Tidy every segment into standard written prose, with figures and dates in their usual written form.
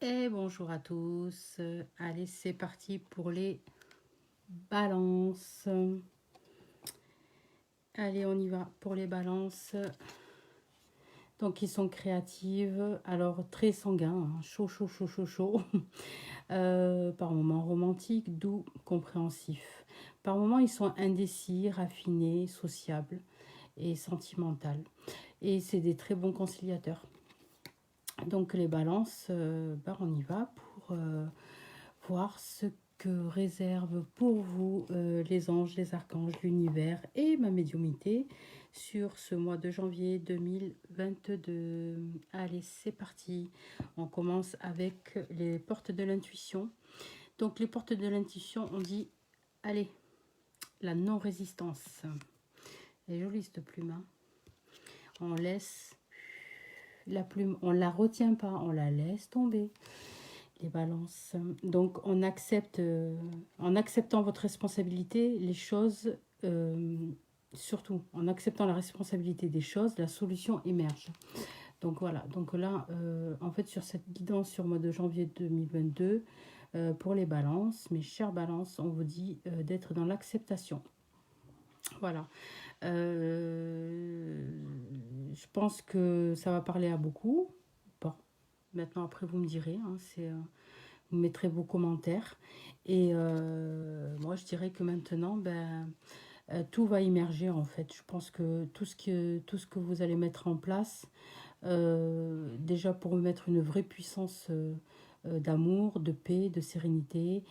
Et bonjour à tous. Allez, c'est parti pour les balances. Allez, on y va pour les balances. Donc, ils sont créatives. Alors, très sanguins, hein. Chaud, chaud, chaud, chaud, chaud. Par moments romantiques, doux, compréhensifs. Par moments, ils sont indécis, raffinés, sociables et sentimentaux. Et c'est des très bons conciliateurs. Donc, les balances, on y va pour voir ce que réservent pour vous les anges, les archanges, l'univers et ma médiumnité sur ce mois de janvier 2022. Allez, c'est parti. On commence avec les portes de l'intuition. Donc les portes de l'intuition, on dit, allez, la non-résistance. Elle est jolie cette plume, hein. On laisse la plume, on la retient pas, on la laisse tomber. Les balances. Donc, on accepte, en acceptant votre responsabilité, les choses, surtout en acceptant la responsabilité des choses, la solution émerge. Donc voilà, donc là, en fait, sur cette guidance sur le mois de janvier 2022, pour les balances, mes chères balances, on vous dit d'être dans l'acceptation. Voilà. Je pense que ça va parler à beaucoup. Bon, maintenant, après, vous me direz, hein, vous mettrez vos commentaires. Et moi, je dirais que maintenant, tout va immerger en fait. Je pense que tout ce que vous allez mettre en place, déjà pour mettre une vraie puissance d'amour, de paix, de sérénité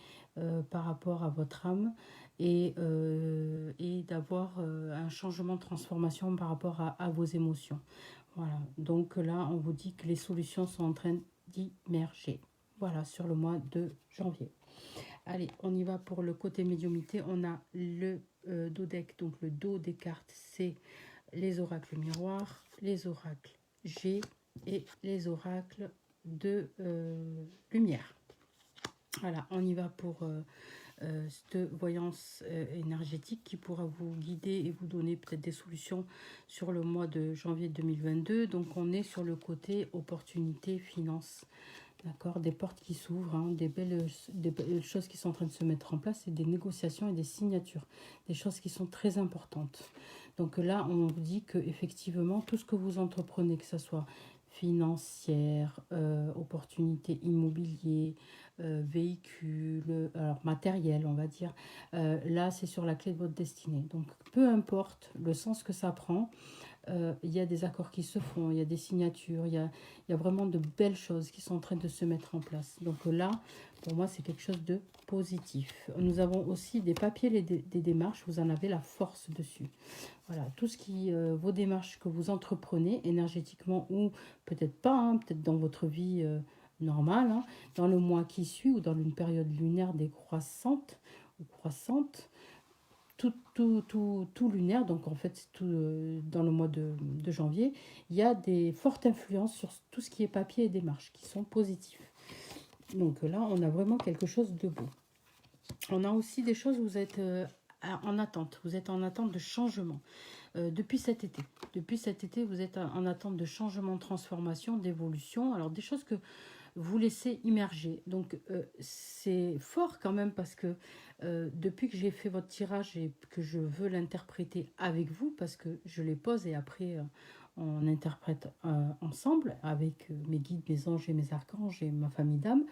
par rapport à votre âme et d'avoir un changement de transformation par rapport à vos émotions. Voilà, donc là, on vous dit que les solutions sont en train d'immerger. Voilà, sur le mois de janvier. Allez, on y va pour le côté médiumnité. On a le dodeck, donc le dos des cartes, c'est les oracles miroirs, les oracles G et les oracles de lumière. Voilà, on y va pour cette voyance énergétique qui pourra vous guider et vous donner peut-être des solutions sur le mois de janvier 2022. Donc on est sur le côté opportunité, finance. D'accord, des portes qui s'ouvrent, hein, des belles choses qui sont en train de se mettre en place, et des négociations et des signatures, des choses qui sont très importantes. Donc là, on vous dit que effectivement, tout ce que vous entreprenez, que ce soit financière, opportunité immobilier, véhicule, alors matériel, on va dire, là, c'est sur la clé de votre destinée. Donc, peu importe le sens que ça prend, il y a des accords qui se font, il y a des signatures, il y a vraiment de belles choses qui sont en train de se mettre en place. Donc là, pour moi, c'est quelque chose de positif. Nous avons aussi des papiers, des démarches, vous en avez la force dessus. Voilà, tout ce qui, vos démarches que vous entreprenez énergétiquement ou peut-être pas, hein, peut-être dans votre vie normale, hein, dans le mois qui suit ou dans une période lunaire décroissante ou croissante, tout lunaire, donc en fait tout, dans le mois de janvier, il y a des fortes influences sur tout ce qui est papier et démarches qui sont positifs. Donc là, on a vraiment quelque chose de beau. On a aussi des choses où vous êtes en attente. Vous êtes en attente de changement depuis cet été. Depuis cet été, vous êtes en attente de changement, de transformation, d'évolution. Alors des choses que vous laissez immerger. Donc c'est fort quand même parce que depuis que j'ai fait votre tirage et que je veux l'interpréter avec vous, parce que je les pose et après on interprète ensemble avec mes guides, mes anges et mes archanges et ma famille d'âmes,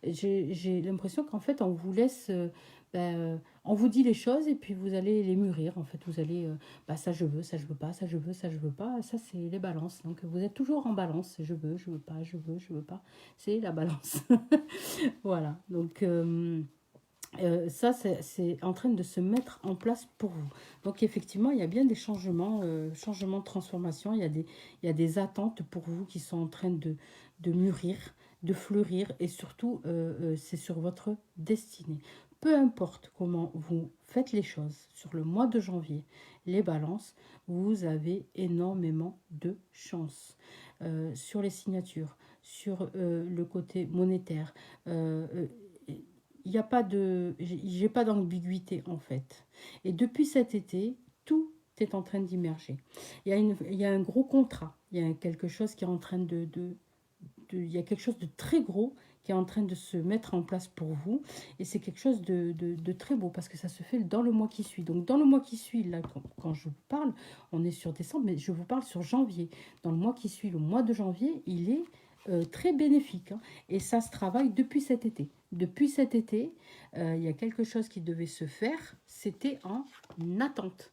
j'ai l'impression qu'en fait on vous laisse... on vous dit les choses et puis vous allez les mûrir. En fait, vous allez, ça je veux, ça je veux pas, ça je veux, ça je veux pas. Ça c'est les balances. Donc vous êtes toujours en balance. Je veux pas, je veux, je veux pas. C'est la balance. Voilà. Donc ça c'est en train de se mettre en place pour vous. Donc effectivement, il y a bien des changements, changements de transformation. Il y a des attentes pour vous qui sont en train de mûrir, de fleurir et surtout c'est sur votre destinée. Peu importe comment vous faites les choses sur le mois de janvier, les balances, vous avez énormément de chance sur les signatures, sur le côté monétaire. Il n'y a pas de, j'ai pas d'ambiguïté en fait. Et depuis cet été, tout est en train d'immerger. Il y a un gros contrat, il y a quelque chose qui est en train il y a quelque chose de très gros qui est en train de se mettre en place pour vous. Et c'est quelque chose de très beau parce que ça se fait dans le mois qui suit. Donc dans le mois qui suit, là, quand je vous parle, on est sur décembre, mais je vous parle sur janvier. Dans le mois qui suit, le mois de janvier, il est très bénéfique. Hein. Et ça se travaille depuis cet été. Depuis cet été, il y a quelque chose qui devait se faire. C'était en attente.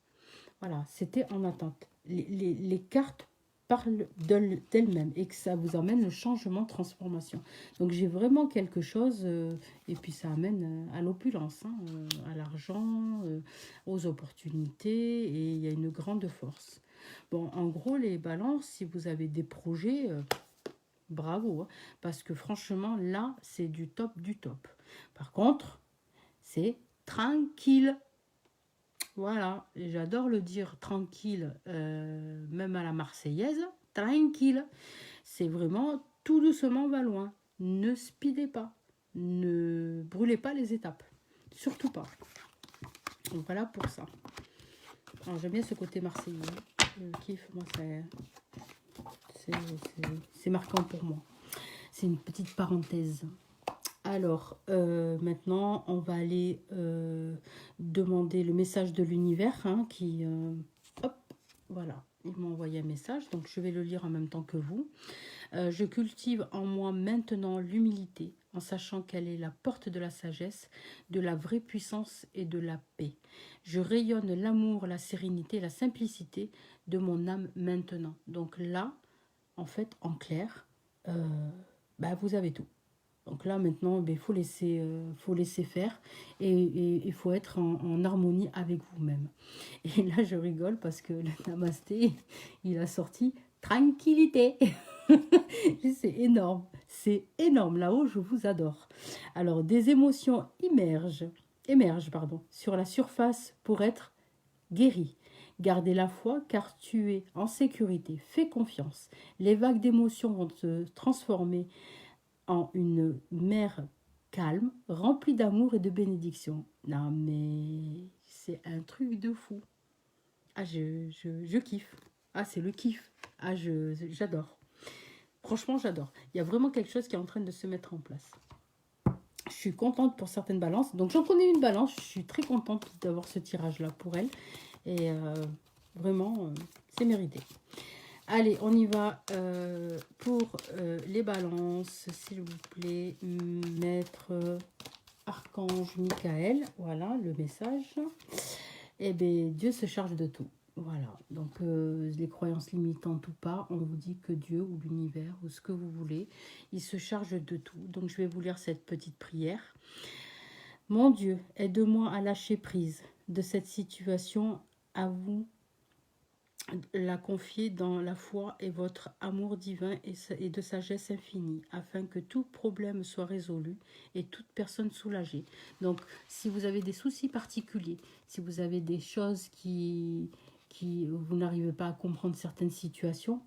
Voilà, c'était en attente. Les cartes parlent d'elles-mêmes et que ça vous amène le changement, transformation. Donc j'ai vraiment quelque chose, et puis ça amène à l'opulence, hein, à l'argent, aux opportunités, et il y a une grande force. Bon, en gros, les balances, si vous avez des projets, bravo, hein, parce que franchement, là, c'est du top du top. Par contre, c'est tranquille. Voilà, j'adore le dire tranquille, même à la Marseillaise, tranquille. C'est vraiment tout doucement va loin. Ne speedez pas, ne brûlez pas les étapes, surtout pas. Donc voilà pour ça. J'aime bien ce côté marseillais. Je kiffe, moi, c'est marquant pour moi. C'est une petite parenthèse. Alors, maintenant, on va aller demander le message de l'univers, hein, qui... hop, voilà, il m'a envoyé un message, donc je vais le lire en même temps que vous. Je cultive en moi maintenant l'humilité, en sachant qu'elle est la porte de la sagesse, de la vraie puissance et de la paix. Je rayonne l'amour, la sérénité, la simplicité de mon âme maintenant. Donc là, en fait, en clair, vous avez tout. Donc là, maintenant, faut laisser faire et il faut être en harmonie avec vous-même. Et là, je rigole parce que le Namasté, il a sorti tranquillité. C'est énorme. C'est énorme. Là-haut, je vous adore. Alors, des émotions émergent sur la surface pour être guéries. Gardez la foi car tu es en sécurité. Fais confiance. Les vagues d'émotions vont se transformer en une mer calme, remplie d'amour et de bénédiction. Non, mais c'est un truc de fou. Ah, je kiffe. Ah, c'est le kiff. Ah, j'adore. Franchement, j'adore. Il y a vraiment quelque chose qui est en train de se mettre en place. Je suis contente pour certaines balances. Donc, j'en connais une balance. Je suis très contente d'avoir ce tirage-là pour elle. Et vraiment, c'est mérité. Allez, on y va pour les balances, s'il vous plaît, maître archange Michael, voilà le message. Eh bien, Dieu se charge de tout. Voilà, donc les croyances limitantes ou pas, on vous dit que Dieu ou l'univers ou ce que vous voulez, il se charge de tout. Donc je vais vous lire cette petite prière. Mon Dieu, aide-moi à lâcher prise de cette situation, à vous la confier dans la foi et votre amour divin et de sagesse infinie, afin que tout problème soit résolu et toute personne soulagée. Donc, si vous avez des soucis particuliers, si vous avez des choses qui vous n'arrivez pas à comprendre certaines situations,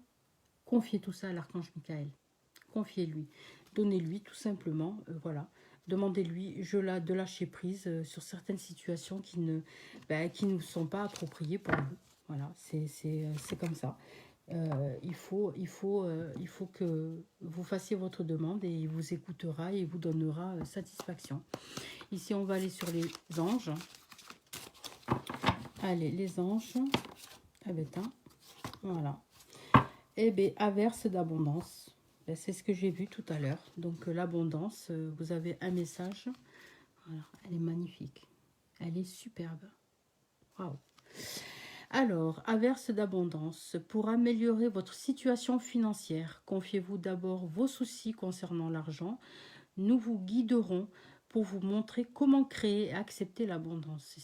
confiez tout ça à l'archange Michael. Confiez-lui. Donnez-lui tout simplement, voilà. Demandez-lui de lâcher prise sur certaines situations qui ne sont pas appropriées pour vous. Voilà, c'est comme ça. Il faut que vous fassiez votre demande et il vous écoutera et il vous donnera satisfaction. Ici, on va aller sur les anges. Allez, les anges. Voilà. Eh bien, averse d'abondance. C'est ce que j'ai vu tout à l'heure. Donc, l'abondance, vous avez un message. Voilà, elle est magnifique. Elle est superbe. Waouh. Alors, averse d'abondance. Pour améliorer votre situation financière, confiez-vous d'abord vos soucis concernant l'argent. Nous vous guiderons pour vous montrer comment créer et accepter l'abondance.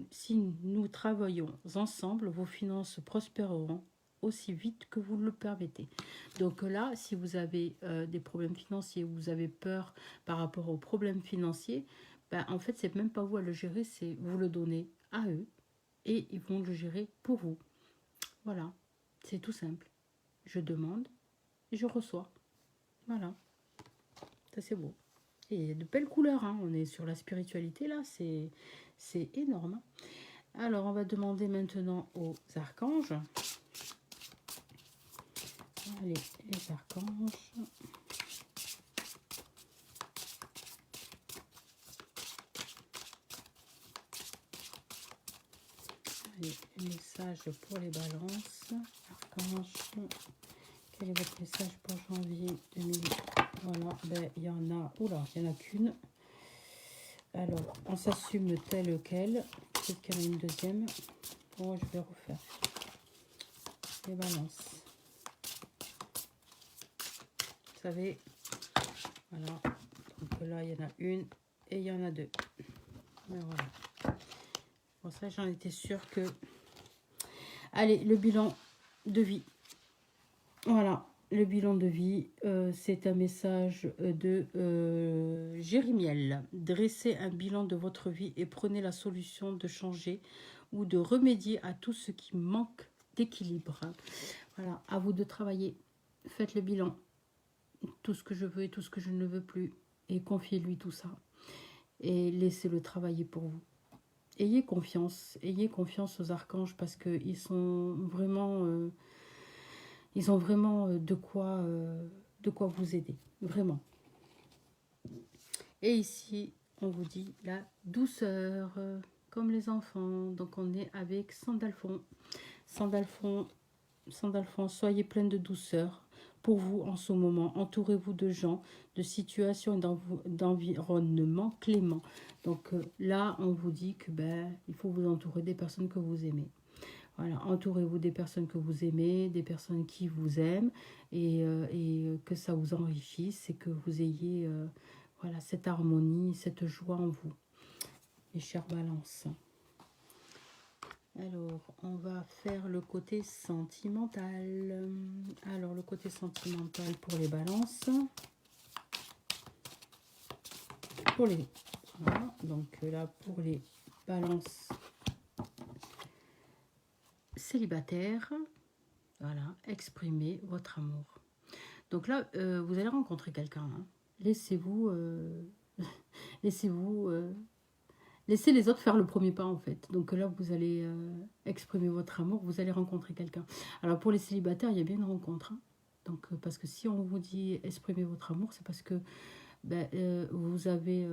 Si nous travaillons ensemble, vos finances prospéreront aussi vite que vous le permettez. Donc là, si vous avez des problèmes financiers, vous avez peur par rapport aux problèmes financiers, en fait, c'est même pas vous à le gérer, c'est vous le donnez à eux et ils vont le gérer pour vous. Voilà, c'est tout simple. Je demande et je reçois. Voilà, ça c'est beau. Et de belles couleurs, hein. On est sur la spiritualité là, c'est énorme. Alors, on va demander maintenant aux archanges. Allez, les archanges. Allez, message pour les balances. Archange, quel est votre message pour janvier 2000? Voilà, ben il y en a, oula, il y en a qu'une. Alors, on s'assume tel quel. Peut-être qu'il y en a une deuxième. Bon, je vais refaire. Les balances. Vous savez, voilà. Donc là, il y en a une et il y en a deux. Et voilà. Bon, ça, j'en étais sûre que... Allez, le bilan de vie. Voilà, le bilan de vie, c'est un message de Jérémiel. Dressez un bilan de votre vie et prenez la solution de changer ou de remédier à tout ce qui manque d'équilibre. Voilà, à vous de travailler. Faites le bilan. Tout ce que je veux et tout ce que je ne veux plus. Et confiez-lui tout ça. Et laissez-le travailler pour vous. Ayez confiance aux archanges parce qu'ils sont vraiment... ils ont vraiment de quoi vous aider. Vraiment. Et ici, on vous dit la douceur, comme les enfants. Donc, on est avec Sandalphon. Sandalphon, soyez plein de douceur pour vous en ce moment. Entourez-vous de gens, de situations et d'environnements cléments. Donc là, on vous dit que il faut vous entourer des personnes que vous aimez. Voilà, entourez-vous des personnes que vous aimez, des personnes qui vous aiment et que ça vous enrichisse et que vous ayez voilà, cette harmonie, cette joie en vous, mes chères balances. Alors, on va faire le côté sentimental. Alors, le côté sentimental pour les balances. Voilà, donc là, pour les balances célibataires, voilà, exprimez votre amour. Donc là, vous allez rencontrer quelqu'un. Hein. Laissez-vous... Laissez les autres faire le premier pas en fait. Donc là, vous allez exprimer votre amour, vous allez rencontrer quelqu'un. Alors pour les célibataires, il y a bien une rencontre. Hein. Donc parce que si on vous dit exprimer votre amour, c'est parce que vous avez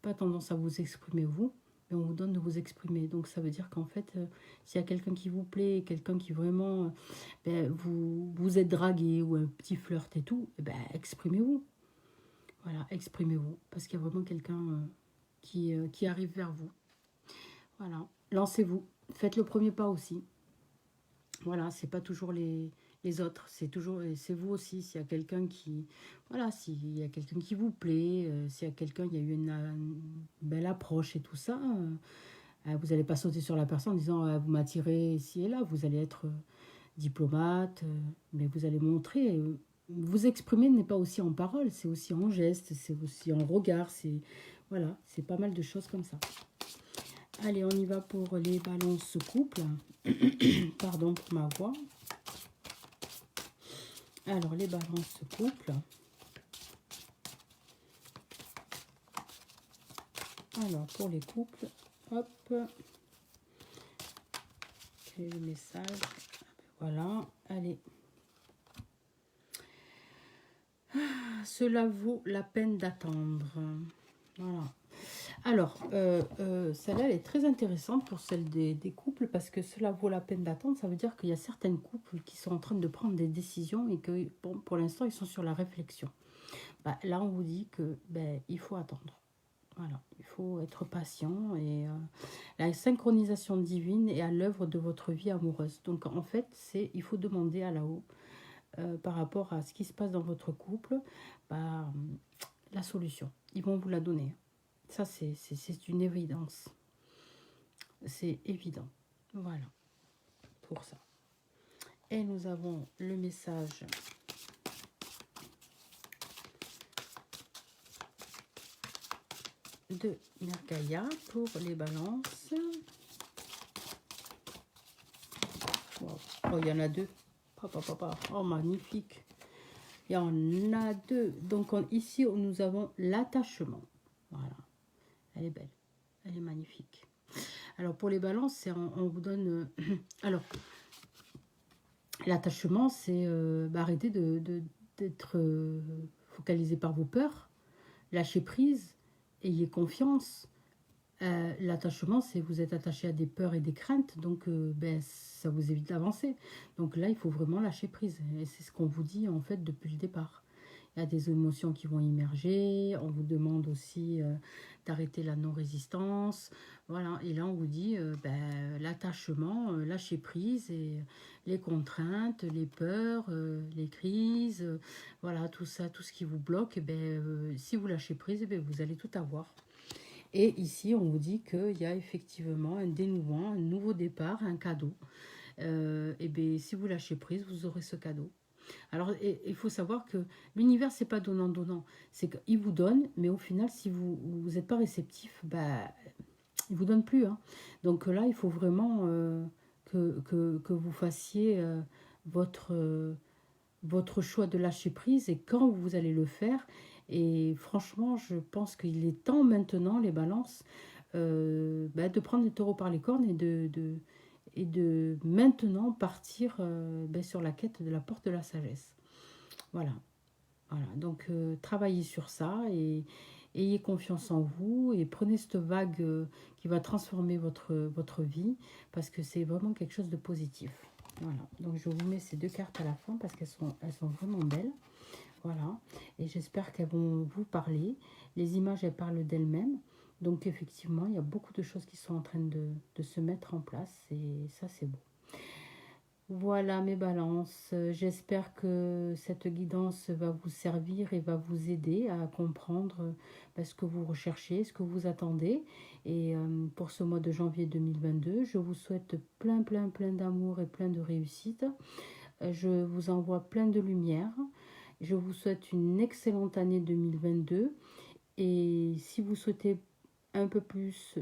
pas tendance à vous exprimer vous, mais on vous donne de vous exprimer. Donc ça veut dire qu'en fait, s'il y a quelqu'un qui vous plaît, quelqu'un qui vraiment vous êtes dragué ou un petit flirt et tout, exprimez-vous. Voilà, exprimez-vous. Parce qu'il y a vraiment quelqu'un... qui arrive vers vous. Voilà, lancez-vous, faites le premier pas aussi. Voilà, c'est pas toujours les autres, c'est vous aussi. S'il y a quelqu'un qui, voilà, s'il y a quelqu'un qui vous plaît, s'il y a quelqu'un, il y a eu une belle approche et tout ça, vous n'allez pas sauter sur la personne en disant vous m'attirez ici et là. Vous allez être diplomate, mais vous allez montrer. Vous exprimer n'est pas aussi en parole, c'est aussi en geste, c'est aussi en regard, c'est voilà, c'est pas mal de choses comme ça. Allez, on y va pour les balances couple. Pardon pour ma voix. Alors, les balances couple. Alors, pour les couples, hop. Quel est le message? Voilà, allez. Cela vaut la peine d'attendre. Voilà. Alors, celle-là, elle est très intéressante pour celle des couples parce que cela vaut la peine d'attendre. Ça veut dire qu'il y a certains couples qui sont en train de prendre des décisions et que, bon, pour l'instant, ils sont sur la réflexion. Là, on vous dit que il faut attendre. Voilà, il faut être patient et la synchronisation divine est à l'œuvre de votre vie amoureuse. Donc, en fait, il faut demander à là-haut par rapport à ce qui se passe dans votre couple, la solution. Ils vont vous la donner. Ça, c'est une évidence. C'est évident. Voilà. Pour ça. Et nous avons le message de Mergaïa pour les balances. Wow. Oh, il y en a deux. Oh, magnifique. Il y en a deux. Donc, ici, nous avons l'attachement. Voilà. Elle est belle. Elle est magnifique. Alors, pour les balances, on vous donne... alors, l'attachement, c'est arrêter d'être focalisé par vos peurs. Lâchez prise. Ayez confiance. L'attachement, c'est vous êtes attaché à des peurs et des craintes, donc ben, ça vous évite d'avancer. Donc là, il faut vraiment lâcher prise. Et c'est ce qu'on vous dit en fait depuis le départ. Il y a des émotions qui vont immerger. On vous demande aussi d'arrêter la non-résistance. Voilà. Et là, on vous dit ben, l'attachement, lâcher prise et les contraintes, les peurs, les crises, voilà, tout ça, tout ce qui vous bloque. Eh ben, si vous lâchez prise, eh ben, vous allez tout avoir. Et ici, on vous dit qu'il y a effectivement un dénouement, un nouveau départ, un cadeau. Et bien, si vous lâchez prise, vous aurez ce cadeau. Alors, il faut savoir que l'univers, c'est pas donnant-donnant. C'est qu'il vous donne, mais au final, si vous n'êtes pas réceptif, bah, il vous donne plus. Hein. Donc là, il faut vraiment que vous fassiez votre, votre choix de lâcher prise et quand vous allez le faire. Et franchement, je pense qu'il est temps maintenant, les balances, bah, de prendre les taureaux par les cornes et de maintenant partir bah, sur la quête de la porte de la sagesse. Voilà. Voilà. Donc, travaillez sur ça et ayez confiance en vous et prenez cette vague qui va transformer votre vie parce que c'est vraiment quelque chose de positif. Voilà. Donc, je vous mets ces deux cartes à la fin parce elles sont vraiment belles. Voilà. Et j'espère qu'elles vont vous parler. Les images, elles parlent d'elles-mêmes. Donc, effectivement, il y a beaucoup de choses qui sont en train de se mettre en place et ça, c'est beau. Voilà mes balances. J'espère que cette guidance va vous servir et va vous aider à comprendre ce que vous recherchez, ce que vous attendez. Et pour ce mois de janvier 2022, je vous souhaite plein d'amour et plein de réussite. Je vous envoie plein de lumière. Je vous souhaite une excellente année 2022. Et si vous souhaitez un peu plus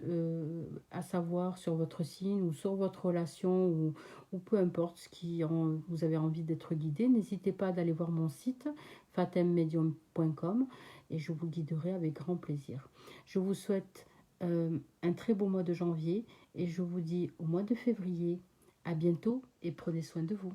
à savoir sur votre signe ou sur votre relation ou peu importe ce qui vous avez envie d'être guidé, n'hésitez pas d'aller voir mon site fatemmedium.com et je vous guiderai avec grand plaisir. Je vous souhaite un très beau mois de janvier et je vous dis au mois de février. À bientôt et prenez soin de vous.